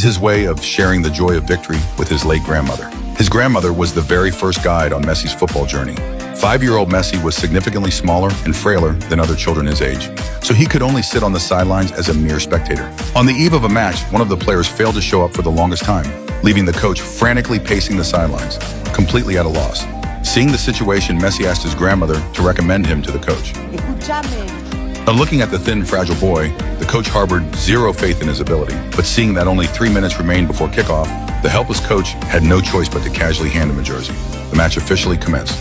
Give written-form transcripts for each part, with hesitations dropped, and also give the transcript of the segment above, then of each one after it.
His way of sharing the joy of victory with his late grandmother. His grandmother was the very first guide on Messi's football journey. 5-year-old Messi was significantly smaller and frailer than other children his age, so he could only sit on the sidelines as a mere spectator. On the eve of a match, one of the players failed to show up for the longest time, leaving the coach frantically pacing the sidelines, completely at a loss. Seeing the situation, Messi asked his grandmother to recommend him to the coach. Now, looking at the thin, fragile boy, the coach harbored zero faith in his ability. But seeing that only 3 minutes remained before kickoff, the helpless coach had no choice but to casually hand him a jersey. The match officially commenced.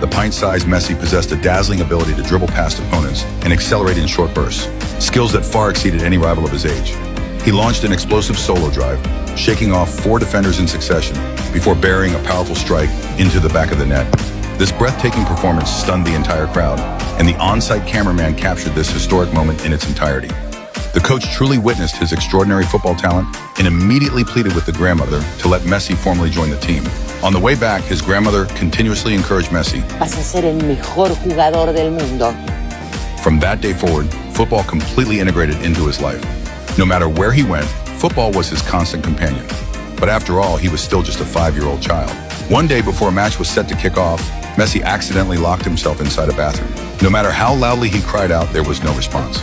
The pint-sized Messi possessed a dazzling ability to dribble past opponents and accelerate in short bursts, skills that far exceeded any rival of his age. He launched an explosive solo drive, shaking off 4 defenders in succession before burying a powerful strike into the back of the net. This breathtaking performance stunned the entire crowd, and the on-site cameraman captured this historic moment in its entirety. The coach truly witnessed his extraordinary football talent and immediately pleaded with the grandmother to let Messi formally join the team. On the way back, his grandmother continuously encouraged Messi. Vas a ser el mejor jugador del mundo. From that day forward, football completely integrated into his life. No matter where he went, football was his constant companion. But after all, he was still just a 5-year-old child. One day before a match was set to kick off, Messi accidentally locked himself inside a bathroom. No matter how loudly he cried out, there was no response.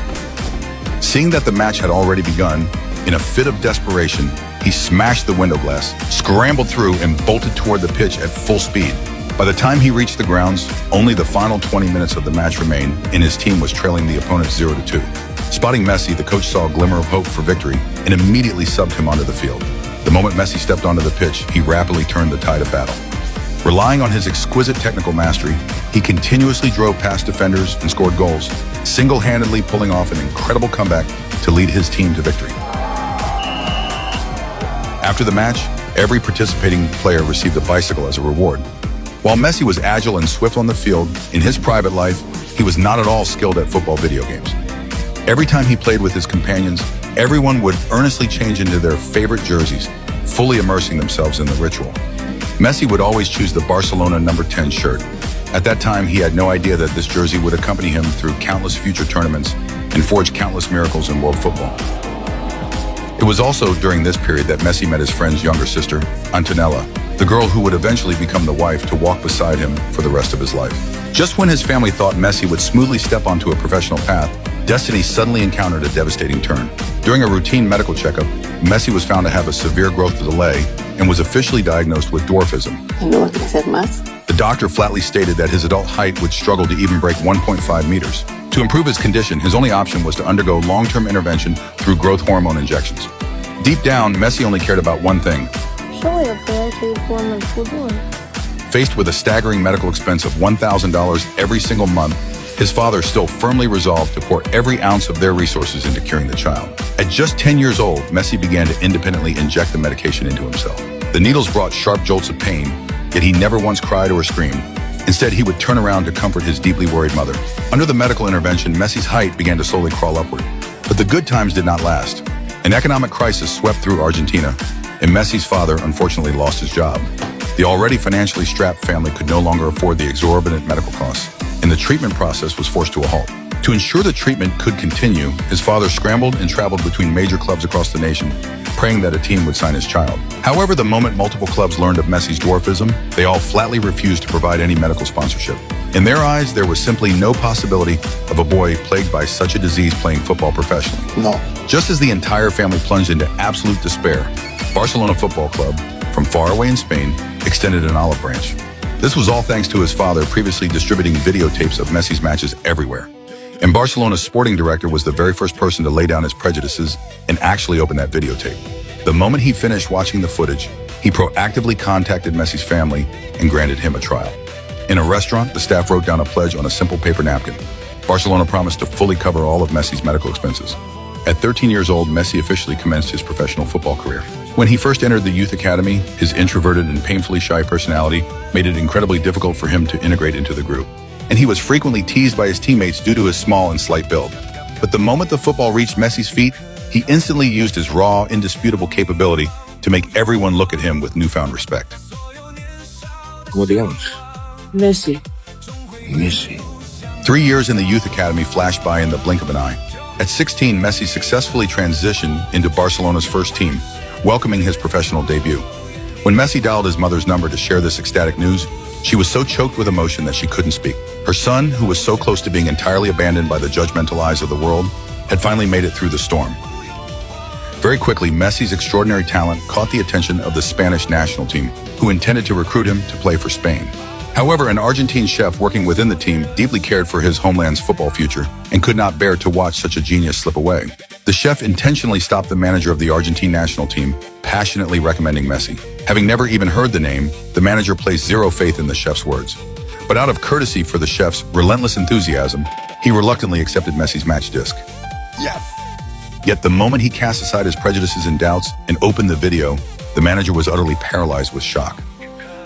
Seeing that the match had already begun, in a fit of desperation, he smashed the window glass, scrambled through, and bolted toward the pitch at full speed. By the time he reached the grounds, only the final 20 minutes of the match remained, and his team was trailing the opponent 0-2. Spotting Messi, the coach saw a glimmer of hope for victory and immediately subbed him onto the field. The moment Messi stepped onto the pitch, he rapidly turned the tide of battle. Relying on his exquisite technical mastery, he continuously drove past defenders and scored goals, single-handedly pulling off an incredible comeback to lead his team to victory. After the match, every participating player received a bicycle as a reward. While Messi was agile and swift on the field, in his private life, he was not at all skilled at football video games. Every time he played with his companions, everyone would earnestly change into their favorite jerseys, fully immersing themselves in the ritual. Messi would always choose the Barcelona number 10 shirt. At that time, he had no idea that this jersey would accompany him through countless future tournaments and forge countless miracles in world football. It was also during this period that Messi met his friend's younger sister, Antonella, the girl who would eventually become the wife to walk beside him for the rest of his life. Just when his family thought Messi would smoothly step onto a professional path, destiny suddenly encountered a devastating turn. During a routine medical checkup, Messi was found to have a severe growth delay and was officially diagnosed with dwarfism. The doctor flatly stated that his adult height would struggle to even break 1.5 meters. To improve his condition, his only option was to undergo long-term intervention through growth hormone injections. Deep down, Messi only cared about one thing. Faced with a staggering medical expense of $1,000 every single month, his father still firmly resolved to pour every ounce of their resources into curing the child. At just 10 years old, Messi began to independently inject the medication into himself. The needles brought sharp jolts of pain, yet he never once cried or screamed. Instead, he would turn around to comfort his deeply worried mother. Under the medical intervention, Messi's height began to slowly crawl upward. But the good times did not last. An economic crisis swept through Argentina, and Messi's father unfortunately lost his job. The already financially strapped family could no longer afford the exorbitant medical costs, and the treatment process was forced to a halt. To ensure the treatment could continue, his father scrambled and traveled between major clubs across the nation, praying that a team would sign his child. However, the moment multiple clubs learned of Messi's dwarfism, they all flatly refused to provide any medical sponsorship. In their eyes, there was simply no possibility of a boy plagued by such a disease playing football professionally. No. Just as the entire family plunged into absolute despair, Barcelona Football Club, from far away in Spain, extended an olive branch. This was all thanks to his father previously distributing videotapes of Messi's matches everywhere. And Barcelona's sporting director was the very first person to lay down his prejudices and actually open that videotape. The moment he finished watching the footage, he proactively contacted Messi's family and granted him a trial. In a restaurant, the staff wrote down a pledge on a simple paper napkin. Barcelona promised to fully cover all of Messi's medical expenses. At 13 years old, Messi officially commenced his professional football career. When he first entered the youth academy, his introverted and painfully shy personality made it incredibly difficult for him to integrate into the group. And he was frequently teased by his teammates due to his small and slight build. But the moment the football reached Messi's feet, he instantly used his raw, indisputable capability to make everyone look at him with newfound respect. ¿Cómo te llamas? Messi. Messi. 3 years in the youth academy flashed by in the blink of an eye. At 16, Messi successfully transitioned into Barcelona's first team, welcoming his professional debut. When Messi dialed his mother's number to share this ecstatic news, she was so choked with emotion that she couldn't speak. Her son, who was so close to being entirely abandoned by the judgmental eyes of the world, had finally made it through the storm. Very quickly, Messi's extraordinary talent caught the attention of the Spanish national team, who intended to recruit him to play for Spain. However, an Argentine chef working within the team deeply cared for his homeland's football future and could not bear to watch such a genius slip away. The chef intentionally stopped the manager of the Argentine national team, passionately recommending Messi. Having never even heard the name, the manager placed zero faith in the chef's words. But out of courtesy for the chef's relentless enthusiasm, he reluctantly accepted Messi's match disc. Yes. Yet the moment he cast aside his prejudices and doubts and opened the video, the manager was utterly paralyzed with shock.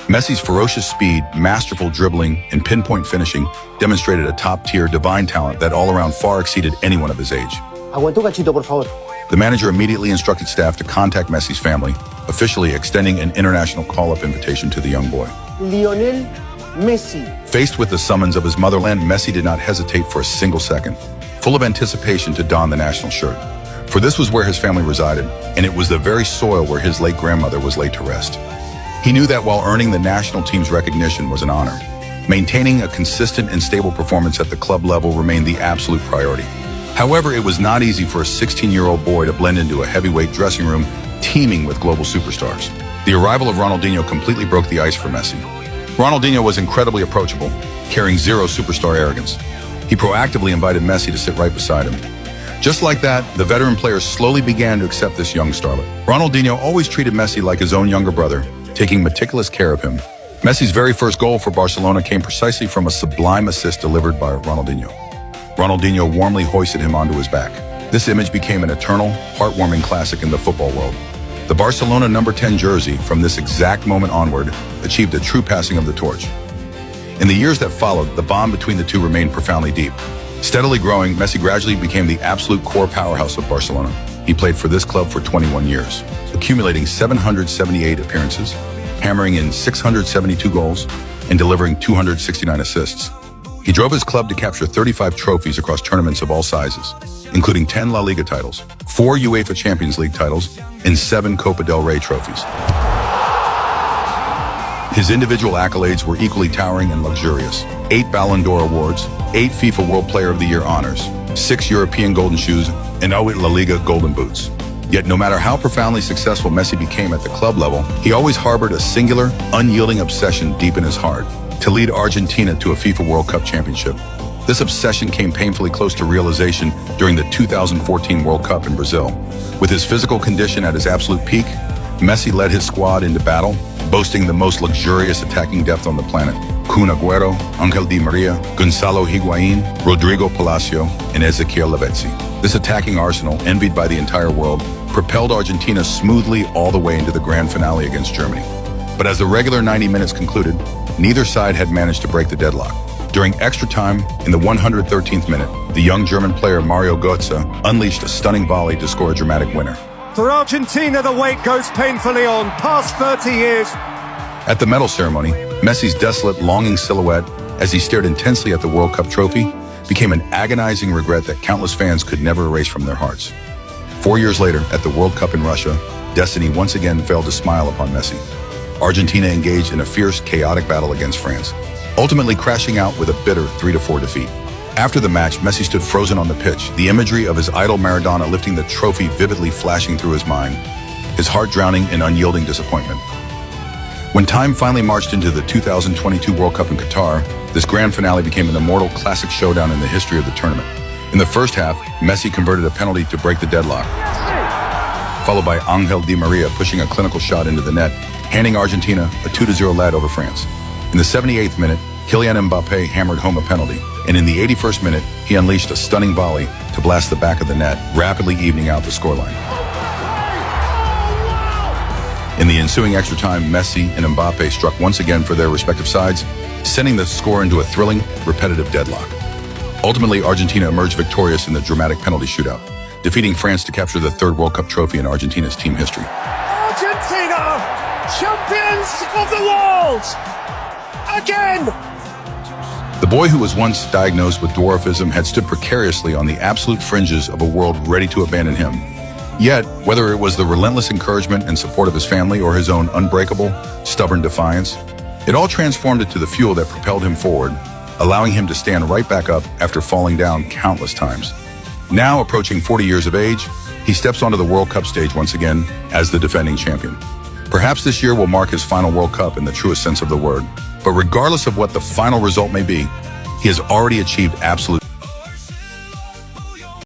Messi's ferocious speed, masterful dribbling, and pinpoint finishing demonstrated a top-tier divine talent that all around far exceeded anyone of his age. Aguanta un cachito, por favor. The manager immediately instructed staff to contact Messi's family, officially extending an international call-up invitation to the young boy. Lionel Messi. Faced with the summons of his motherland, Messi did not hesitate for a single second, full of anticipation to don the national shirt. For this was where his family resided, and it was the very soil where his late grandmother was laid to rest. He knew that while earning the national team's recognition was an honor, maintaining a consistent and stable performance at the club level remained the absolute priority. However, it was not easy for a 16-year-old boy to blend into a heavyweight dressing room teeming with global superstars. The arrival of Ronaldinho completely broke the ice for Messi. Ronaldinho was incredibly approachable, carrying zero superstar arrogance. He proactively invited Messi to sit right beside him. Just like that, the veteran player slowly began to accept this young starlet. Ronaldinho always treated Messi like his own younger brother, taking meticulous care of him. Messi's very first goal for Barcelona came precisely from a sublime assist delivered by Ronaldinho. Ronaldinho warmly hoisted him onto his back. This image became an eternal, heartwarming classic in the football world. The Barcelona number 10 jersey, from this exact moment onward, achieved a true passing of the torch. In the years that followed, the bond between the two remained profoundly deep. Steadily growing, Messi gradually became the absolute core powerhouse of Barcelona. He played for this club for 21 years, accumulating 778 appearances, hammering in 672 goals, and delivering 269 assists. He drove his club to capture 35 trophies across tournaments of all sizes, including 10 La Liga titles, 4 UEFA Champions League titles, and 7 Copa del Rey trophies. His individual accolades were equally towering and luxurious. 8 Ballon d'Or awards, 8 FIFA World Player of the Year honors, 6 European Golden Shoes, and 8 La Liga Golden Boots. Yet no matter how profoundly successful Messi became at the club level, he always harbored a singular, unyielding obsession deep in his heart: to lead Argentina to a FIFA World Cup championship. This obsession came painfully close to realization during the 2014 World Cup in Brazil. With his physical condition at his absolute peak, Messi led his squad into battle, boasting the most luxurious attacking depth on the planet. Kun Agüero, Ángel Di María, Gonzalo Higuaín, Rodrigo Palacio, and Ezequiel Lavezzi. This attacking arsenal, envied by the entire world, propelled Argentina smoothly all the way into the grand finale against Germany. But as the regular 90 minutes concluded, neither side had managed to break the deadlock. During extra time, in the 113th minute, the young German player Mario Götze unleashed a stunning volley to score a dramatic winner. For Argentina, the wait goes painfully on, past 30 years. At the medal ceremony, Messi's desolate, longing silhouette, as he stared intensely at the World Cup trophy, became an agonizing regret that countless fans could never erase from their hearts. 4 years later, at the World Cup in Russia, destiny once again failed to smile upon Messi. Argentina engaged in a fierce, chaotic battle against France, ultimately crashing out with a bitter 3-4 defeat. After the match, Messi stood frozen on the pitch, the imagery of his idol Maradona lifting the trophy vividly flashing through his mind, his heart drowning in unyielding disappointment. When time finally marched into the 2022 World Cup in Qatar, this grand finale became an immortal classic showdown in the history of the tournament. In the first half, Messi converted a penalty to break the deadlock, followed by Ángel Di María pushing a clinical shot into the net, handing Argentina a 2-0 lead over France. In the 78th minute, Kylian Mbappé hammered home a penalty, and in the 81st minute, he unleashed a stunning volley to blast the back of the net, rapidly evening out the scoreline. In the ensuing extra time, Messi and Mbappé struck once again for their respective sides, sending the score into a thrilling, repetitive deadlock. Ultimately, Argentina emerged victorious in the dramatic penalty shootout, defeating France to capture the 3rd World Cup trophy in Argentina's team history. Argentina, champions of the world! Again! The boy who was once diagnosed with dwarfism had stood precariously on the absolute fringes of a world ready to abandon him. Yet, whether it was the relentless encouragement and support of his family or his own unbreakable, stubborn defiance, it all transformed into the fuel that propelled him forward, allowing him to stand right back up after falling down countless times. Now, approaching 40 years of age, he steps onto the World Cup stage once again as the defending champion. Perhaps this year will mark his final World Cup in the truest sense of the word, but regardless of what the final result may be, he has already achieved absolute